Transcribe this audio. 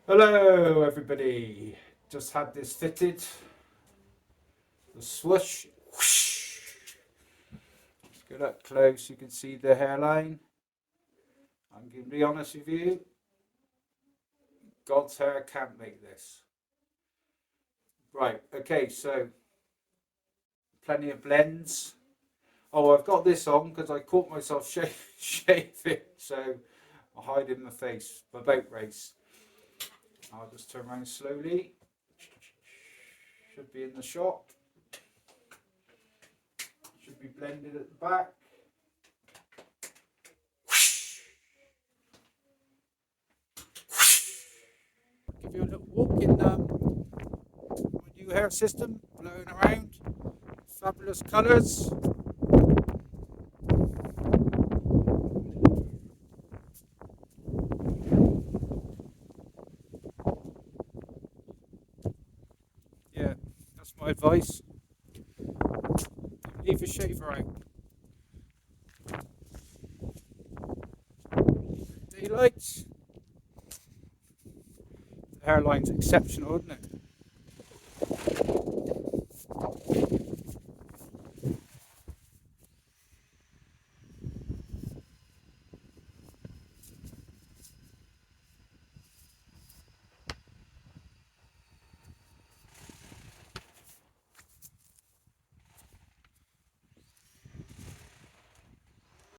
Hello everybody, just had this fitted, the swoosh, whoosh. Let's get up close, you can see the hairline. I'm going to be honest with you, God's hair can't make this. Right, okay, so plenty of blends. Oh, I've got this on because I caught myself shaving, so I'm hiding my face, my boat race. I'll just turn around slowly, should be in the shot. Should be blended at the back. Give you a little walk in my new hair system, blowing around. Fabulous colours. Yeah, that's my advice. Leave your shaver out. Daylight. The hairline's exceptional, isn't it?